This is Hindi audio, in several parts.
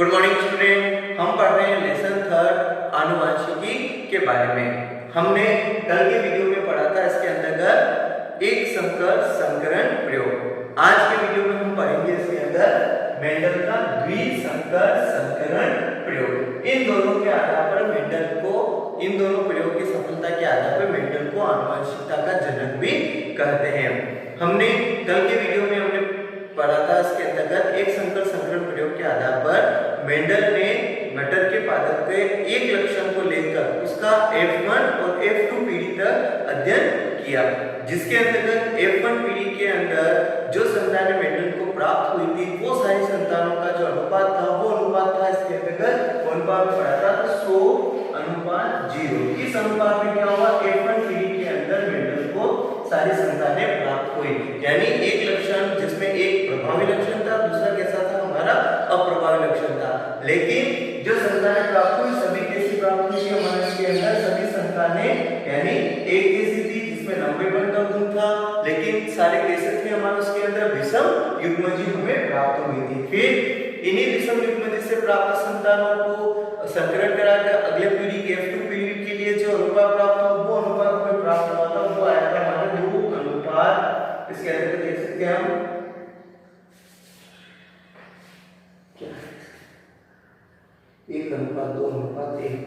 Good morning student. हम पढ़ रहे हैं लेसन थर्ड आनुवंशिकी के बारे में। हमने कल के वीडियो में पढ़ा था इसके अंतर्गत एक संकर संकरण प्रयोग। आज के वीडियो में हम पढ़ेंगे इसके अंदर मेंडल का द्विसंकर संकरण प्रयोग। इन दोनों के आधार पर मेंडल को, इन दोनों प्रयोग की सफलता के आधार पर मेंडल को आनुवंशिकता का जनक भी कहते हैं। हमने कल के वीडियो में हमने पढ़ा था इसके अंतर्गत एक संकर संकरण प्रयोग के आधार पर मेंडल ने मटर के पादप के एक लक्षण को लेकर उसका F1 और F2 पीढ़ी तक अध्ययन किया, जिसके अंतर्गत F1 पीढ़ी के अंदर जो संतानें मेंडल को प्राप्त हुई थी वो सारी संतानों का जो अनुपात था वो अनुपात था इसके अंतर्गत अनुपात में पढ़ा था 100:0। इस अनुपात में क्या हुआ, F1 पीढ़ी के अंदर मेंडल को सारी संतानें प्राप्त हुई, यानी एक लक्षण जिसमें एक प्रभावी लक्षण था, दूसरा कैसा था हमारा अप्रभावी लक्षण था। लेकिन जो संतानें प्राप्त हुई सभी कैसी प्राप्त हुई हमारे इसके अंदर सभी संतानें यानी एक जैसी थी जिसमें 90 का गुण था, लेकिन सारे कैसे थे हमारे उसके अंदर विषम युग्मजी हमें प्राप्त हुई थी। फिर इन्हीं विषम युग्मजी से प्राप्त संतानों को संकरण कराकर अगले पीढ़ी के F2 पीढ़ी के लिए जो अनुपात प्राप्त हुआ वो अनुपात हमें प्राप्त हुआ था, वो आया था हमारा 2 अनुपात। इसके अंदर देख सकते हैं हम क्या 1:2:1।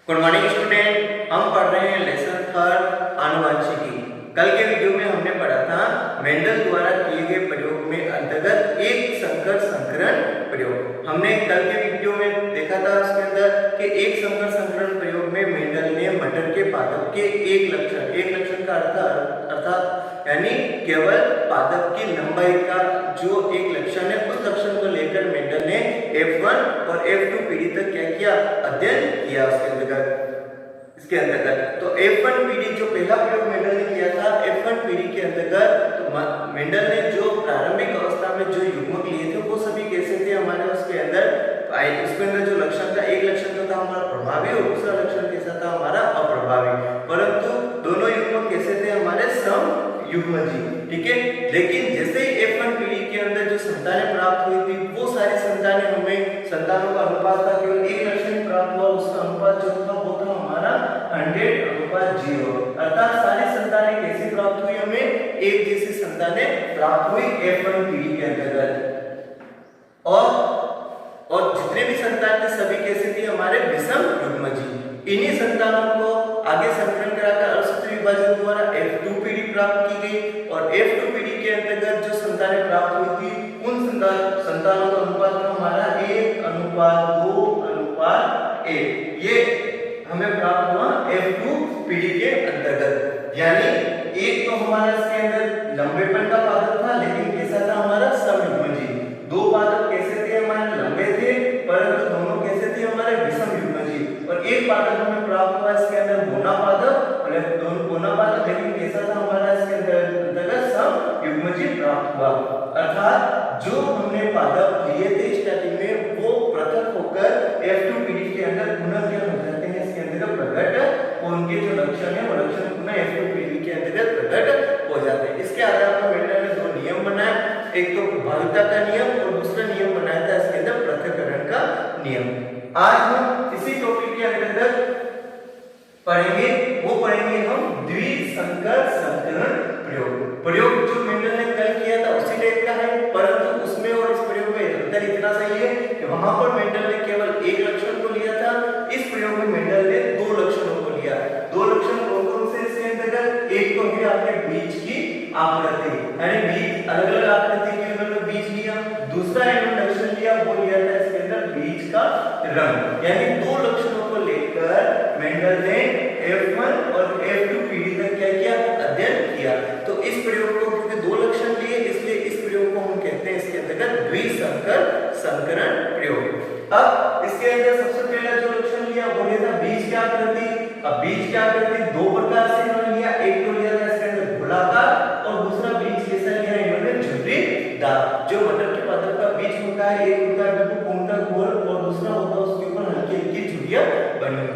Good morning student. हम पढ़ रहे हैं लेसन थर्ड आनुवंशिकी। कल के वीडियो में हमने पढ़ा था मेंडल द्वारा किए गए प्रयोग में अंतर्गत एक संकर संकरण प्रयोग। हमने कल के वीडियो में देखा था उसके अंदर कि एक संकर संकरण प्रयोग में मेंडल ने मटर के पादप के एक लक्षण का अर्थात यानी केवल पादप की लंबाई का जो एक लक्षण है उस लक्षण को लेकर मेंडल ने F1 और F2 पीढ़ी तक क्या किया, अध्ययन किया इसके अंतर्गत। तो F1 पीढ़ी जो पहला प्रयोग मेंडल ने किया था, F1 पीढ़ी के अंतर्गत तो मेंडल ने जो प्रारंभिक अवस्था में जो युग्मक लिए थे वो सभी कैसे थे हमारे उसके अंदर जो लक्षण था, एक लक्षण तो था हमारा प्रभावी और दूसरा लक्षण कैसा था हमारा अप्रभावी, परंतु दोनों युग्मक कैसे थे हमारे सम युग्मजी, ठीक है। लेकिन जैसे ही F1 पीढ़ी के अंदर जो संतानें प्राप्त हुई थी वो सारी संतानें हमें संतानों का अनुपात था केवल एक लक्षण प्राप्त हुआ, उसका अनुपात जो था वो था हमारा 100:0। अर्थात सारी संतानें कैसी प्राप्त हुई, हमें एक जैसी संतानें प्राप्त हुई F1 पीढ़ी के अंतर्गत। और जितने भी संतान थे सभी कैसे थे हमारे विषम युग्मजी। इन्हीं संतानों को आगे संकरण कराकर असूत्री विभाजन द्वारा F2 पीढ़ी प्राप्त की गई और F2 पीढ़ी के अंतर्गत जो संतानें प्राप्त हुई थी उन संतानों का अनुपात हमारा 1:2:1। ये हमें प्राप्त हुआ F2 पीढ़ी के अंतर्गत, यानी एक तो हमारा इसके अंदर लंबेपन का पादप था लेकिन कैसा था हमारा समयुग्मजी। दो पादप कैसे थे हमारे, लंबे थे परंतु दोनों कैसे थे हमारे विषम युग्मजी। और एक पादप हमें प्राप्त हुआ इसके अंदर मोना पादप, दोनों कोना पादप, लेकिन कैसा था हमारा इसके अंतर्गत सम युग्मजी प्राप्त हुआ। अर्थात जो हमने पादप लिए थे स्टार्टिंग में वो पृथक होकर F2 पीढ़ी के अंदर पुनः क्या हो जाते हैं इसके अंतर्गत प्रकट, उनके जो लक्षण है वो लक्षण पुनः F2 पीढ़ी के अंतर्गत प्रकट हो जाते हैं। इसके आधार पर मेंडल ने दो नियम बनाए, एक तो प्रभाविता का नियम और दूसरा नियम बनाया था इसके अंदर पृथक्करण का नियम। आज हम इसी टॉपिक के अंतर्गत पढ़ेंगे, वो पढ़ेंगे हम द्विसंकर संकरण प्रयोग जो मेंडल ने कल किया था उसी टाइप का है, परंतु उसमें और इस प्रयोग में अंतर इतना सही है कि वहां पर मेंडल ने केवल एक लक्षण को लिया था, इस प्रयोग में मेंडल ने दो लक्षणों को लिया। दो लक्षण कौन कौन से इसके अंतर्गत, एक तो है आपके बीज की आकृति, यानी बीज अलग अलग आकृति के उन्होंने बीज लिया, दूसरा इन्होंने लक्षण लिया वो लिया था इसके अंदर बीज का रंग। यानी दो लक्षणों को लेकर मेंडल ने F1 और F2 पीढ़ी तक क्या किया, अध्ययन किया। तो इस प्रयोग को क्योंकि दो लक्षण लिए इसलिए इस प्रयोग को हम कहते हैं इसके अंतर्गत द्विसंकर संकरण प्रयोग। अब इसके अंदर सबसे पहला जो लक्षण लिया वो लिया था बीज की आकृति। अब बीज की आकृति दो प्रकार से इन्होंने लिया, एक तो लिया था इसके अंदर गोलाकार और दूसरा बीज कैसा लिया इन्होंने झुर्रीदार। जो मटर के पादप का बीज होता है एक होता है बिल्कुल पूर्णतः गोल और दूसरा होता है उसके ऊपर हल्की हल्की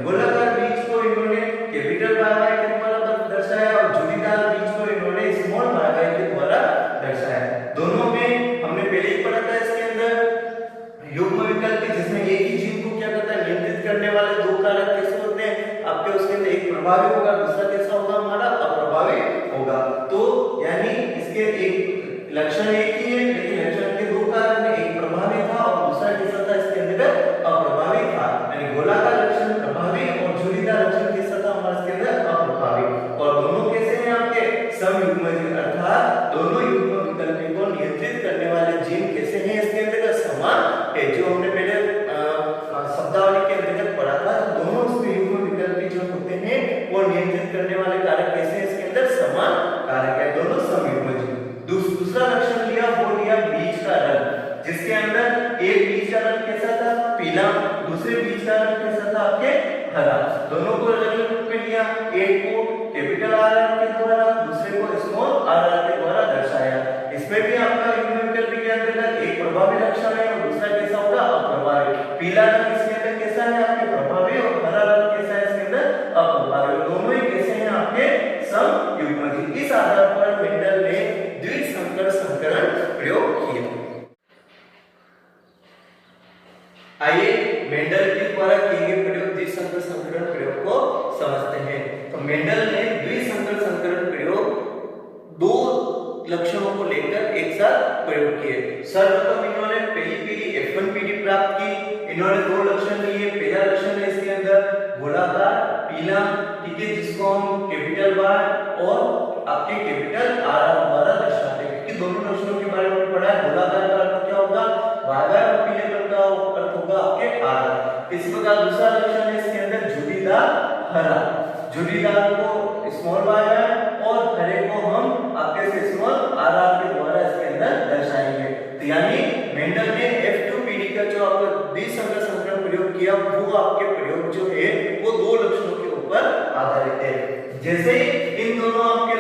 गोलाकार बीज को इन्होंने कैपिटल y के द्वारा दर्शाया और झुर्रीदार बीज को इन्होंने स्मॉल y के द्वारा दर्शाया। दोनों में हमने पहले ही पढ़ा था इसके अंदर युग्म विकल्प जिसमें एक ही जीव को क्या करता है नियंत्रित करने वाले दो कारक कैसे होते हैं आपके, उसके अंदर एक प्रभावी होगा दूसरा कैसा होगा हमारा अप्रभावी होगा। तो यानी इसके एक लक्षण एक ही है लेकिन लक्षण के दो कारक हैं, एक प्रभावी था और दूसरा कैसा था इसके अंदर अप्रभावी था। यानी गोलाकार लक्षण प्रभावी और झुर्रीदार लक्षण कैसा था हमारे इसके अंदर अप्रभावी। और दोनों कैसे हैं आपके समयुग्मजीव, अर्थात दोनों युग्म विकल्प को नियंत्रित करने वाले जीन कैसे हैं इसके अंदर समान है। जो हमने पहले शब्दावली के अंतर्गत पढ़ा था, दोनों इसमें युग्म विकल्प जो होते हैं वो नियंत्रित करने वाले कारक कैसे हैं इसके अंदर समान कारक है, दोनों समयुग्मजीव। दूसरा लक्षण लिया वो लिया बीज का रंग, जिसके अंदर एक बीज का रंग कैसा था पीला, दूसरे बीज का रंग कैसा था आपके हरा। दोनों को अलग-अलग रूप में लिया, एक को कैपिटल आर के द्वारा दूसरे को स्मॉल आर के द्वारा दर्शाया। इसमें भी आपका युग्म विकल्प के अंतर्गत एक प्रभावी लक्षण है और दूसरा कैसा होगा अप्रभावी। पीला रंग इसके अंदर कैसा है आपके प्रभावी और हरा रंग कैसा है इसके अंदर अप्रभावी। दोनों ही कैसे हैं आपके समयुग्मजीव। इस आधार पर मेंडल ने द्विसंकर संकरण प्रयोग किया। आइए मेंडल के द्वारा किए गए प्रयोग द्विसंकर संकरण प्रयोग को समझते हैं। तो मेंडल ने द्विसंकर संकरण प्रयोग दो लक्षणों को लेकर एक साथ प्रयोग किए। सर्वप्रथम इन्होंने पहली पीढ़ी F1 पीढ़ी प्राप्त की। इन्होंने दो लक्षण लिए, पहला लक्षण है इसके अंदर गोलाकार पीला, ठीक है, जिसको हम कैपिटल Y और आपके कैपिटल R द्वारा दर्शाते हैं। क्योंकि दोनों लक्षणों के बारे में पढ़ा है। गोलाकार का अर्थ क्या होगा y और पीले रंग का अर्थ होगा आपके R। इसी प्रकार दूसरा लक्षण है इसके अंदर झुर्रीदार हरा, झुर्रीदार को स्मॉल y और हरे को हम आपके स्मॉल r के द्वारा इसके अंदर दर्शाएंगे। तो यानी मेंडल ने F2 पीढ़ी का जो आपका द्विसंकर संकरण प्रयोग किया वो आपके प्रयोग जो है वो दो लक्षणों के ऊपर आधारित है। जैसे इन दोनों आपके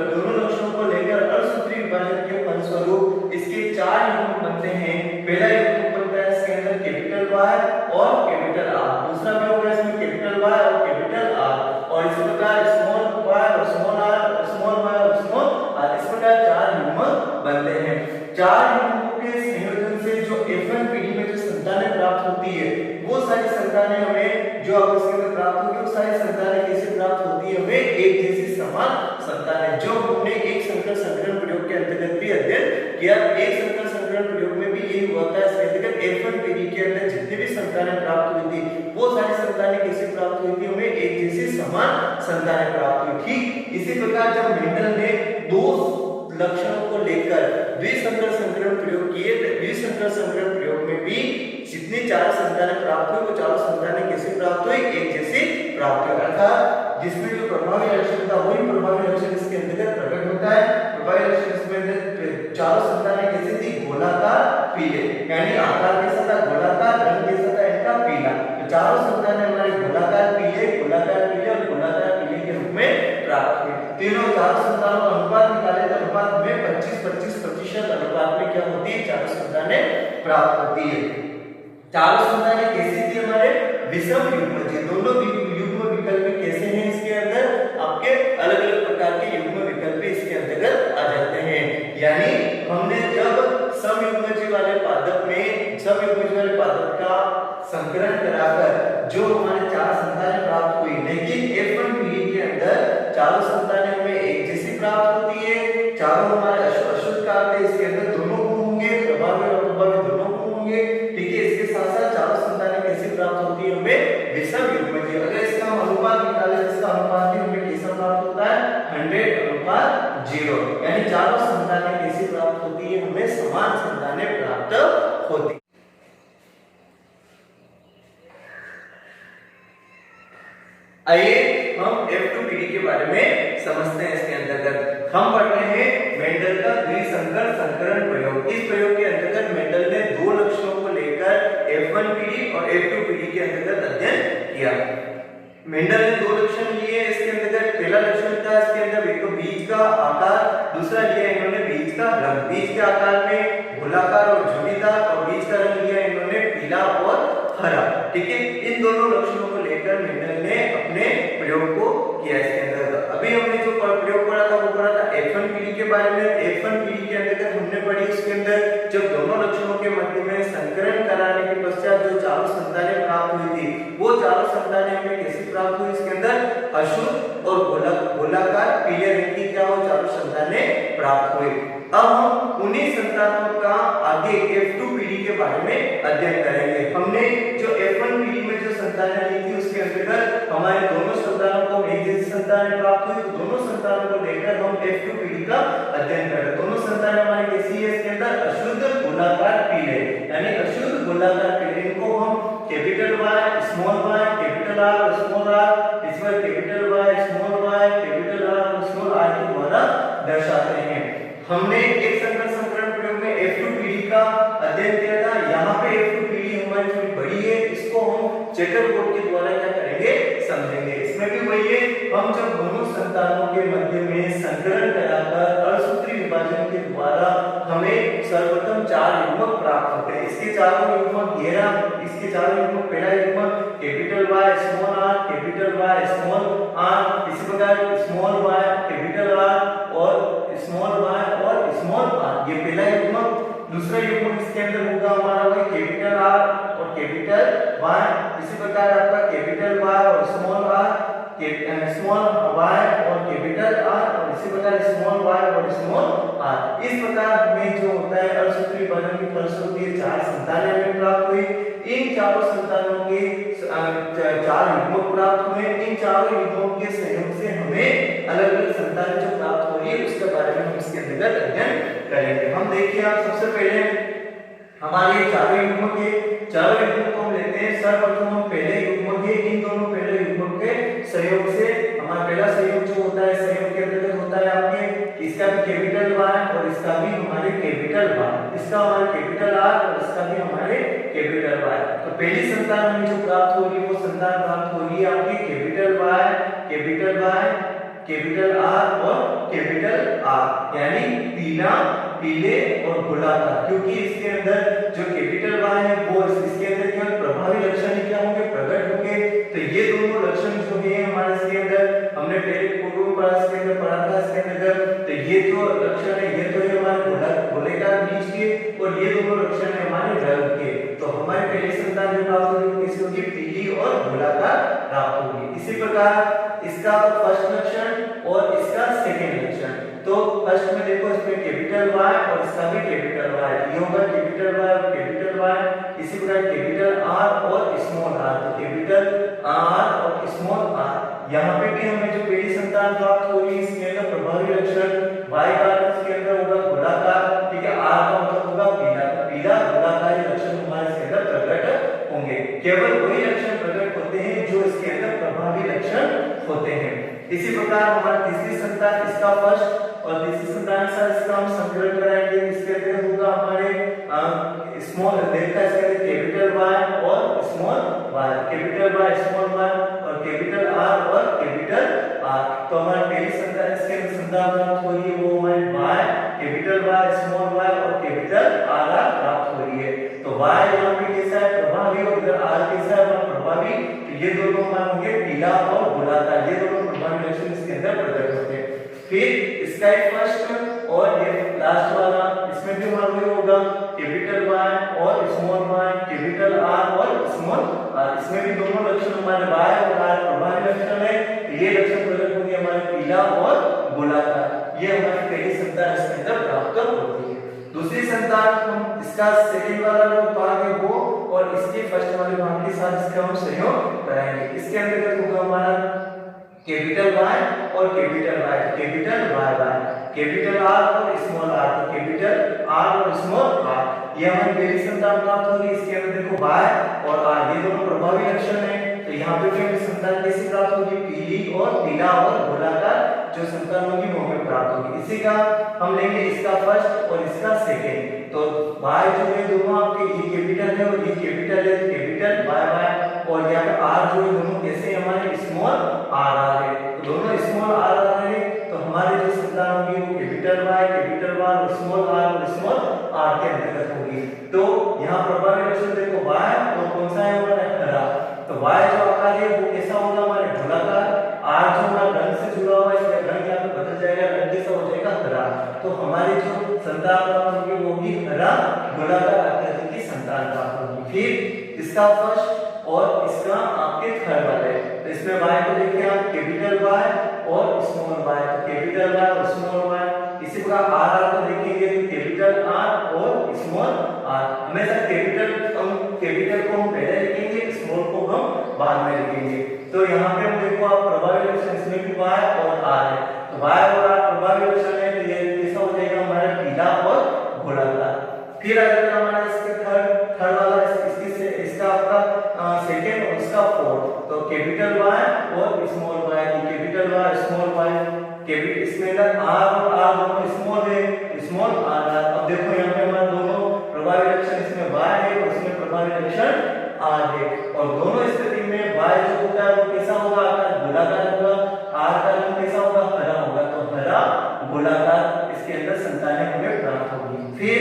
दोनों लक्षणों को लेकर अणुसूत्री विभाजन के फलस्वरूप इसके चार युग्म बनते हैं। पहला युग्म बनता है इसके अंदर कैपिटल Y और कैपिटल R, दूसरा भी होगा इसमें कैपिटल Y और कैपिटल R, और इस प्रकार स्मॉल y और स्मॉल r, स्मॉल y और स्मॉल r, इस प्रकार चार युग्म बनते हैं। चार युग्मों के संयोजन से जो F1 पीढ़ी में जो संतानें प्राप्त होती है वो सारी संतानें हमें जो आपस में प्राप्त होती है वो सारी संतानें कैसे प्राप्त होती है हमें एक जैसी समान संतानें, जो हमने एक संकर संकरण प्रयोग के अंतर्गत भी अध्ययन किया। एक संकर संकरण प्रयोग में भी यही हुआ था। इसके अंतर्गत F1 पीढ़ी के अंदर जितनी भी संतानें प्राप्त हुई थी वो सारी संतानें कैसे प्राप्त हुई थी हमें एक जैसी समान संतानें प्राप्त हुई। ठीक इसी प्रकार जब मेंडल ने दो लक्षणों को लेकर द्विसंकर संकरण प्रयोग किए, द्विसंकर संकरण प्रयोग में भी जितनी चार संतानें प्राप्त हुई वो चारों संतानें कैसे प्राप्त हुई एक जैसी प्राप्त हुई। अर्थात जिसमें जो प्रभावी लक्षण था वही प्रभावी लक्षण इसके अंतर्गत प्रकट होता है। प्रभावी लक्षण इसमें चारों संतानें कैसी थी गोलाकार पीले, यानी आकार कैसा था गोलाकार, रंग कैसा था इनका पीला। तो चारों संतानें हमारे गोलाकार पीले और गोलाकार पीले के रूप में प्राप्त हुई। तीनों चारों संतानों का अनुपात निकाले तो अनुपात में 25-25% अनुपात में क्या होती है चारों संतानें प्राप्त होती है। चारों संतानें कैसी थी हमारे विषम युग्मजीव। दोनों युग्म विकल्प कैसे हैं इसके अंदर आपके अलग अलग प्रकार के युग्म विकल्प इसके अंतर्गत आ जाते हैं। यानी हमने जब समयुग्मजीव वाले पादप में समयुग्मजीव वाले पादप का संकरण कराकर जो हमारे चार संतानें प्राप्त हुई, लेकिन F1 पीढ़ी के अंदर चारों संतानें हमें एक जैसी प्राप्त होती है। चारों हमारे अशुद्ध कारक है, इसके अंदर दोनों गुण होंगे, प्रभावी और अप्रभावी दोनों गुण होंगे। ठीक है, इसके साथ साथ चारों संतानें कैसे प्राप्त होती है हमें विषम युग्मजीव। अगर इसका हम अनुपात निकालें इसका अनुपात भी हमें कैसा प्राप्त होता है 100:0, यानी चारों संतानें कैसी प्राप्त होती है हमें समान संतानें प्राप्त होती है। आइए हम F2 पीढ़ी के बारे में समझते हैं। इसके अंतर्गत हम पढ़ रहे हैं मेंडल का द्विसंकर संकरण प्रयोग। इस प्रयोग के अंतर्गत मेंडल ने दो लक्षणों को लेकर F1 पीढ़ी और F2 पीढ़ी के अंतर्गत अध्ययन किया। मेंडल ने दो लक्षण लिए इसके अंतर्गत। पहला लक्षण था इसके अंदर एक तो बीज का आकार, दूसरा लिया इन्होंने बीज का रंग। बीज के आकार में गोलाकार और झुर्रीदार और बीज का रंग लिया इन्होंने पीला और हरा। ठीक है, इन दोनों लक्षणों को लेकर बेकर मेंडल ने अपने प्रयोग को किया इसके अंतर्गत। अभी हमने जो प्रयोग पढ़ा था वो पढ़ा था F1 पीढ़ी के बारे में। F1 पीढ़ी के अंतर्गत हमने पढ़ी उसके अंदर जब दोनों लक्षणों के मध्य में संकरण कराने के पश्चात जो चारों संतानें प्राप्त हुई थी, वो चारों संतानें हमें कैसे प्राप्त हुई, इसके अंदर अशुद्ध और गोलाकार पीले रंग की क्या हो चारों संतानें प्राप्त हुई। अब हम उन्हीं संतानों का आगे F2 पीढ़ी के बारे में अध्ययन करेंगे। हमने जो F1 पीढ़ी में जो संतानें ली थी उसके अंतर्गत हमारे दोनों संतानों को एक जैसी संतानें प्राप्त हुई, तो दोनों संतानों को लेकर हम F2 पीढ़ी का अध्ययन करेंगे। दोनों संतानें हमारी कैसी है, इसके अंदर अशुद्ध गोलाकार पीले, यानी अशुद्ध गोलाकार पीले, इनको हम capital Y, small y, capital R, small r, इस पर capital Y, small y, capital R, small r के द्वारा दर्शाते हैं। हमने एक संकरण प्रयोग में F2 पीढ़ी का अध्ययन किया था। यहाँ पे F2 पीढ़ी हमारी थोड़ी बड़ी है, इसको हम चेकर बोर्ड के द्वारा क्या करेंगे, समझेंगे। इसमें भी वही है, हम जब दोनों संतानों के मध्य में संकरण कराकर असूत्री विभाजन के द्वारा हमें सर्वप्रथम 4 युग्मक प्राप्त होते हैं। इसके चारों युग्मक इसके चारों युग्मक, पहला युग्मक capital Y, small r, capital Y, small r, इसी प्रकार स्मॉल y, कैपिटल R और स्मॉल y और स्मॉल r, ये पहला युग्मक। दूसरा युग्मक इसके अंदर होगा हमारा वही कैपिटल R और कैपिटल Y, इसी प्रकार आपका कैपिटल Y और स्मॉल r, स्मॉल y और कैपिटल R और इसी प्रकार स्मॉल y और स्मॉल r। इस प्रकार में जो होता है असूत्री विभाजन की फलस्वरूप 4 संतानें हमें प्राप्त हुई। इन चारों संतानों के 4 युग्मक प्राप्त हुए। इन चारों युग्मों के संयोग से हमें अलग-अलग संतानें जो प्राप्त हो रही है उसके बारे में हम इसके अंतर्गत अध्ययन करेंगे। हम देखिए, आप सबसे पहले हमारे चारों युग्मक को हम लेते हैं। सर्वप्रथम हम पहले युग्मक है, इन दोनों पहले युग्मक के सहयोग से हमारा पहला सहयोग जो होता है, सहयोग के अंतर्गत होता है आपके इसका भी कैपिटल Y और इसका भी हमारे कैपिटल Y, इसका हमारे कैपिटल R और इसका भी हमारे कैपिटल Y। तो पहली संतान हमें जो प्राप्त हो रही है वो संतान प्राप्त हो रही है आपकी capital Y, capital Y, capital R और कैपिटल R, यानी पीला, पीले और गोलाकार। क्योंकि इसके अंदर जो कैपिटल Y है वो इसके अंदर क्या प्रभावी लक्षण क्या होंगे, प्रकट होंगे। तो ये दोनों लक्षण जो है हमारे इसके अंदर हमने पहले पूर्व में पढ़ा, इसके अंदर पढ़ा था इसके अंदर। तो ये जो लक्षण है ये तो है हमारे गोलेकार बीज के और ये दोनों लक्षण है हमारे रंग के। तो हमारी पहली संतान जो प्राप्त होगी वो किसी होगी, पीली और गोलाकार प्राप्त होगी। इसी प्रकार इसका फर्स्ट लक्षण और इसका सेकंड लक्षण। तो फर्स्ट में देखो इसमें कैपिटल Y और इसका भी कैपिटल Y, ये होगा कैपिटल Y और कैपिटल Y। इसी प्रकार कैपिटल R और स्मॉल r, तो कैपिटल R और स्मॉल r। यहाँ पे भी हमें जो पहली संतान प्राप्त हो रही है इसके अंदर प्रभावी लक्षण Y का इसके अंदर होगा गोलाकार, ठीक है, R का मतलब होगा पीला, पीला गोलाकार लक्षण हमारे इसके अंदर प्रकट होंगे। केवल वही लक्षण प्रकट होते हैं जो इसके अंदर प्रभावी लक्षण होते हैं। इसी प्रकार हमारा तीसरी संतान, इसका फर्स्ट और तीसरी संतान के साथ इसका हम संकलन कराएंगे। इसके अंदर होगा हमारे स्मॉल देखा इसके अंदर कैपिटल Y और small y, capital Y, small y और कैपिटल R और कैपिटल R। तो हमारी पहली संतान इसके अंदर संतान प्राप्त हो रही है वो हमारी Y, capital Y, small y और कैपिटल R प्राप्त हो रही है। तो Y यहाँ पे कैसा है, प्रभावी, और इधर R कैसा है, प्रभावी। तो ये दोनों हमारे होंगे पीला और गोलाकार, ये दोनों प्रभावी लक्षण इसके अंदर प्रकट होते हैं। फिर इसका एक फर्स्ट और ये लास्ट वाला, इसमें भी हमारा वही होगा कैपिटल Y और स्मॉल y, कैपिटल R और स्मॉल r। इसमें भी दोनों लक्षण हमारे Y और R प्रभावी लक्षण है। ये लक्षण प्रकट होंगे हमारे पीला और गोलाकार। ये हमारी पहली संतान इसके अंदर प्राप्त होती है। दूसरी संतान हम इसका सेकंड वाला जो भाग है वो और इसके फर्स्ट वाले भाग के साथ इसका हम सहयोग कराएंगे। इसके अंतर्गत होगा हमारा कैपिटल Y और capital Y, capital Y, capital R और स्मॉल r, तो कैपिटल R और स्मॉल r। ये हमारी पहली संतान प्राप्त होगी। इसके अंदर देखो Y और R ये दोनों प्रभावी लक्षण है। तो यहाँ पे भी संतान कैसी प्राप्त होगी, पीली और पीला और गोलाकार जो संतान होगी वो हमें प्राप्त होगी। इसी का हम लेंगे इसका फर्स्ट और इसका सेकंड। तो Y जो है दोनों आपके ये कैपिटल है और ये कैपिटल है, कैपिटल Y और यहाँ पे R जो है दोनों कैसे हमारे स्मॉल r है। तो दोनों स्मॉल r है। तो हमारे जो संतान होगी वो कैपिटल Y, कैपिटल Y और स्मॉल r और स्मॉल r के अंतर्गत होगी। तो यहाँ प्रभावी लक्षण देखो Y और कौन सा है हमारा हरा। तो Y जो आकार है वो कैसा तो हमारी जो संतान प्राप्त होगी वो भी हरा गोलाकार आकृति की संतान प्राप्त होगी। फिर इसका फर्स्ट और इसका आपके थर्ड वाले, तो इसमें y को देखिए आप कैपिटल Y और स्मॉल y, तो कैपिटल Y और स्मॉल y। इसी प्रकार r को देखेंगे तो कैपिटल R और स्मॉल r। हमेशा कैपिटल को हम पहले लिखेंगे, स्मॉल को हम बाद में लिखेंगे। तो यहाँ पे हम देखो आप प्रभावी लक्षण इसमें भी y और r है, तो y और r प्रभावी लक्षण है, तो ये कैसा हो जाएगा हमारा पीला और गोलाकार। फिर अगर हमारा इसके थर्ड वाला इसका आपका सेकंड और इसका फोर्थ, तो कैपिटल Y और small y, capital Y small y, capital इसमें अंदर r और r दोनों स्मॉल है, स्मॉल r। अब देखो यहाँ पे हमारा दोनों प्रभावी लक्षण इसमें y है और इसमें प्रभावी लक्षण r है, और दोनों स्थिति में y जो होता है वो कैसा होगा, गोलाकार होगा, r का रंग कैसा होगा, हरा होगा, तो हरा गोलाकार इसके अंदर संतानें हमें प्राप्त होगी। फिर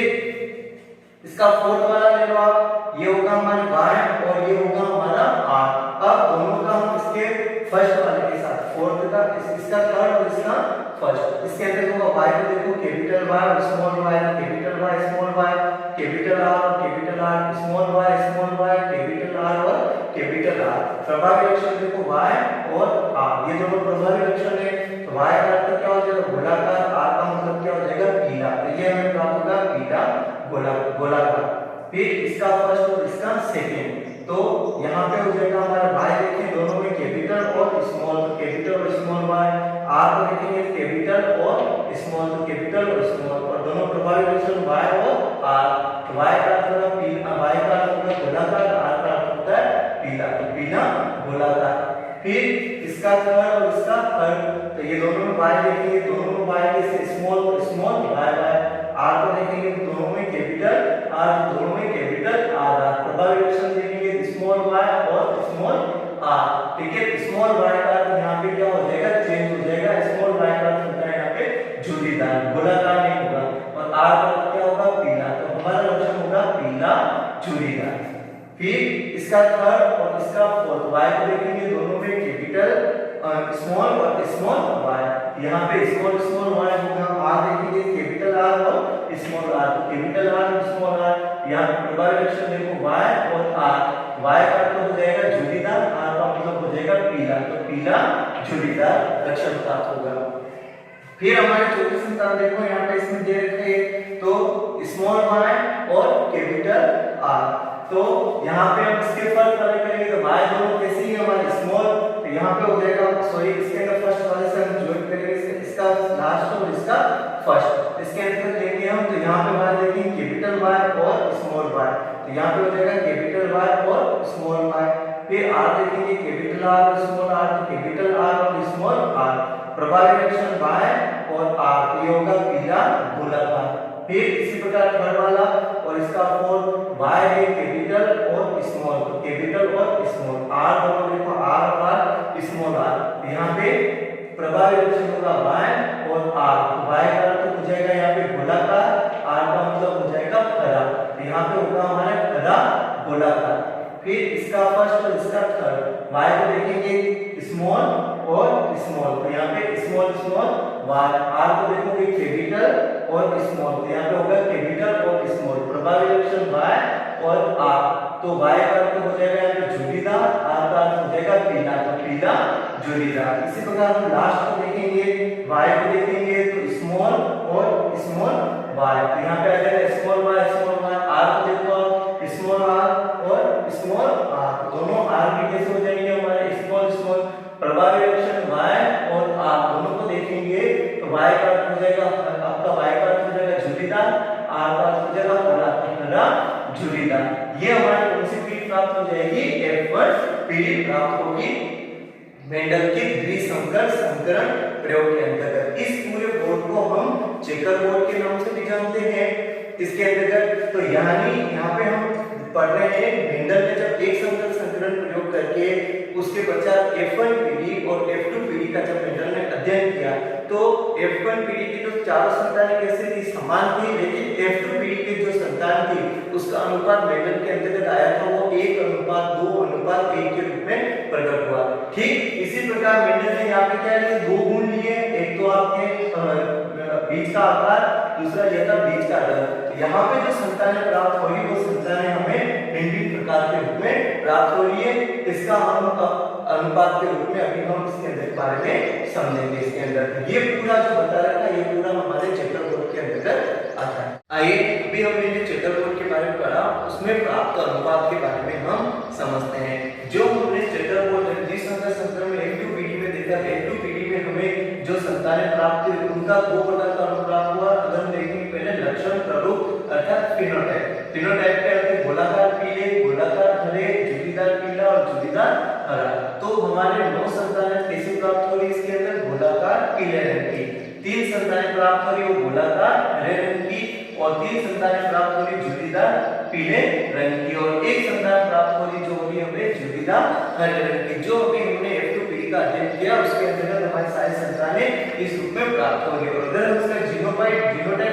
इसका फोर्थ वाला ले लो आप, ये होगा हमारे y और ये होगा हमारा r। अब दोनों का हम इसके फर्स्ट वाले के साथ, फोर्थ का इसका थर्ड और इसका फर्स्ट, इसके अंदर होगा y को देखो कैपिटल Y और small y, capital Y small y, capital R और capital R, small y capital R और कैपिटल R। प्रभावी लक्षण देखो y और r, ये दोनों प्रभावी लक्षण है, तो y का अर्थ क्या हो जाएगा, गोलाकार, r का मतलब क्या हो जाएगा, पीला, तो ये हमें प्राप्त होगा पीला गोलाकार। फिर इसका फर्स्ट और इसका सेकंड, तो यहाँ पे हो जाएगा हमारा y देखिए दोनों में कैपिटल और स्मॉल, तो कैपिटल और स्मॉल y, r को देखेंगे कैपिटल और स्मॉल, तो कैपिटल और स्मॉल, और दोनों प्रभावी लक्षण y और r। तो y का अर्थ होगा पीला, y का अर्थ होगा गोलाकार, r का अर्थ होता है पीला, तो पीला गोलाकार। फिर इसका थर्ड और इसका थर्ड, तो ये दोनों में y देखेंगे, दोनों में y के स्मॉल y, r को देखेंगे दोनों में कैपिटल r, दोनों में कैपिटल r। प्रभावी लक्षण देखेंगे स्मॉल y और स्मॉल r, ठीक है। स्मॉल y का अर्थ यहाँ पे क्या हो जाएगा, चेंज हो जाएगा, स्मॉल y का अर्थ होता है यहाँ पे झुर्रीदार, गोलाकार नहीं होगा, और r का अर्थ क्या होगा, पीला, तो हमारा लक्षण होगा पीला झुर्रीदार। फिर इसका थर्ड और इसका फोर्थ, y को देखेंगे दोनों में कैपिटल स्मॉल और स्मॉल y, यहाँ पे स्मॉल y होगा, r देखेंगे कैपिटल R और स्मॉल r, तो कैपिटल R और स्मॉल r। यहाँ प्रभावी लक्षण देखो y और r, y का अर्थ हो जाएगा झुर्रीदार, r का मतलब हो जाएगा पीला, तो पीला झुर्रीदार लक्षण प्राप्त होगा। फिर हमारे चौथी संतान देखो यहाँ पे इसमें दे रखे, तो स्मॉल y और कैपिटल R, तो यहाँ पे हम इसके फर्स्ट वाले करेंगे, तो y दोनों कैसे ही हमारे स्मॉल, तो यहाँ पे हो जाएगा, सॉरी इसके अंदर फर्स्ट वाले से हम ज्वाइन करेंगे, इसका लास्ट और इसका फर्स्ट, इसके अंदर लेंगे हम, तो यहाँ पे y देखेंगे कैपिटल Y और स्मॉल y, तो यहाँ पे हो जाएगा कैपिटल Y और स्मॉल y। फिर r देखेंगे कैपिटल R और स्मॉल r, तो कैपिटल R और स्मॉल r। प्रभावी लक्षण y और r, ये होगा पीला गोलाकार। फिर इसी प्रकार थर्ड वाला और इसका फोर्थ, y है कैपिटल और स्मॉल, तो कैपिटल और स्मॉल, r दोनों देखो r और स्मॉल r, यहाँ पे प्रभावी लक्षण होगा y और r, तो y का अर्थ हो जाएगा यहाँ पे गोलाकार, r का मतलब हो जाएगा हरा, तो यहाँ पे होगा हमारा हरा गोलाकार। फिर इसका फर्स्ट और इसका थर्ड, y को देखेंगे स्मॉल और स्मॉल, तो यहाँ पे स्मॉल y, r को देखोगे कैपिटल और स्मॉल, तो यहाँ पे होगा कैपिटल और स्मॉल। प्रभावी लक्षण y और r, तो y का अर्थ हो जाएगा यहाँ पे झुर्रीदार, r का अर्थ हो जाएगा पीला, तो पीला झुर्रीदार। इसी प्रकार हम लास्ट को देखेंगे, y को देखेंगे तो स्मॉल और स्मॉल y, तो यहाँ पे आ जाएगा स्मॉल y, r को देखो स्मॉल r और स्मॉल r, दोनों r भी कैसे हो जाएंगे हमारे स्मॉल। प्रभावी लक्षण y और r दोनों को देखेंगे, तो y का अर्थ हो जाएगा आपका, y का अर्थ हो जाएगा झुर्रीदार, r का अर्थ हो जाएगा हरा झुर्रीदार। ये हमारे कौन सी पीढ़ी प्राप्त हो जाएगी, F1 पीढ़ी प्राप्त होगी मेंडल के द्विसंकर संकरण प्रयोग के अंतर्गत। इस पूरे बोर्ड को हम चेकर बोर्ड के नाम से भी जानते हैं। इसके अंतर्गत तो यहाँ पे हम पढ़ रहे हैं मेंडल ने जब एक संकर संकरण प्रयोग करके उसके पश्चात F1 पीढ़ी और F2 पीढ़ी का जब मेंडल ने अध्ययन किया, तो F1 पीढ़ी की जो चारों संतानें कैसे थी, समान थी, लेकिन F2 पीढ़ी की जो संतान थी उसका अनुपात मेंडल के अंतर्गत आया था वो 1:2:1 के रूप में प्रकट हुआ। ठीक इसी प्रकार मेंडल ने यहाँ पे क्या लिए, दो गुण लिए, एक तो आपके बीज का आकार यहाँ पे जो संतानें प्राप्त हो रही वो संतानें हमें भिन्न प्रकार के रूप में प्राप्त हो रही है। इसका हम अनुपात के रूप में अभी हम इसके अंदर बारे में समझेंगे। इसके अंदर ये पूरा जो बता रखा है ये पूरा हमारे चैप्टर 4 के अंतर्गत आता है। आइए अभी हमने जो चैप्टर 4 के बारे में पढ़ा उसमें प्राप्त अनुपात के बारे में हम समझते हैं। जो हमने चैप्टर 4 जिस संदर्भ में F2PD में देखा, F2PD में हमें जो संतानें प्राप्त हुई उनका दो प्रकार का अनुपात हुआ। अगर हम देखेंगे पहले लक्षण प्ररूप अर्थात फिनोटाइप। फिनोटाइप के अर्थ गोलाकार पीले, गोलाकार हरे, झुर्रीदार पीला और झुर्रीदार हरा। तो हमारे 9 संतानें कैसे प्राप्त हो रही इसके अंदर गोलाकार पीले रंग की, 3 संतानें प्राप्त हो रही वो गोलाकार हरे रंग की और 3 संतानें प्राप्त हो रही झुर्रीदार पीले रंग की और 1 संतान प्राप्त हो रही जो होगी हमें झुर्रीदार हरे रंग की। जो अभी हमने F2PD का अध्ययन किया उसके अंतर्गत हमारी सारी संतानें इस रूप में प्राप्त हो रही है। अगर हम इसका जीनोटाइप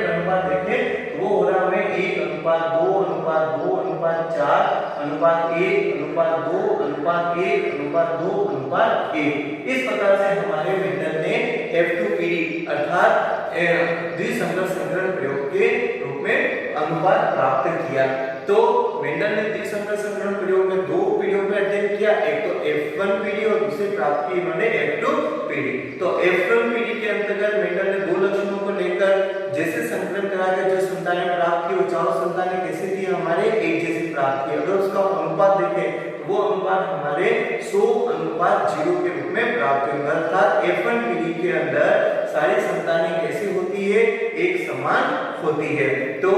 अनुपात देखें वो हो रहा है 1:2, 1:4, 1:2, इस प्रकार से हमारे मेंडल ने F2PD अर्थात द्विसंकर संकरण प्रयोग के रूप में अनुपात प्राप्त किया। तो मेंडल ने द्विसंकर संकरण प्रयोग में 2 पीढ़ियों में अध्ययन किया, एक तो F1 पीढ़ी और दूसरी प्राप्त की इन्होंने F2 पीढ़ी। तो F1 पीढ़ी के अंतर्गत मेंडल ने 2 लक्षणों को लेकर जैसे संकरण करा के जो संतानें प्राप्त की वो चारों संतानें कैसी थी हमारे एक जैसी प्राप्त की। अगर उसका अनुपात देखें तो वो अनुपात हमारे 100:0 के रूप में प्राप्त हुआ। अर्थात F1 पीढ़ी के अंदर सारी संतानें कैसी होती है, एक समान होती है। तो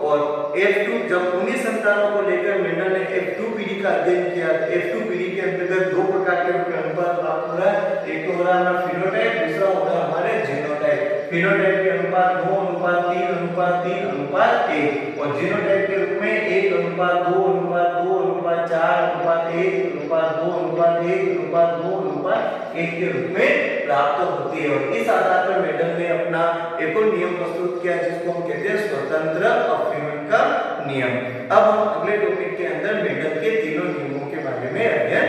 और F2 जब उन्हीं संतानों को लेकर मेंडल ने F2 पीढ़ी का अध्ययन किया, F2 पीढ़ी के अंतर्गत 2 प्रकार के अनुपात प्राप्त हो रहा है। एक तो हो रहा है फिनोटाइप, दूसरा हो रहा है हमारे जीनोटाइप। फिनोटाइप के अनुपात 9:3:3:1 और जीनोटाइप के रूप में 1:2:2:4:1:2:2:1:2:1 के रूप में प्राप्त होती है। और इस आधार पर मेंडल ने अपना एक और नियम प्रस्तुत किया जिसको हम कहते हैं स्वतंत्र अपव्यय का नियम। अब हम अगले टॉपिक के अंदर मेंडल के तीनों नियमों के बारे में अध्ययन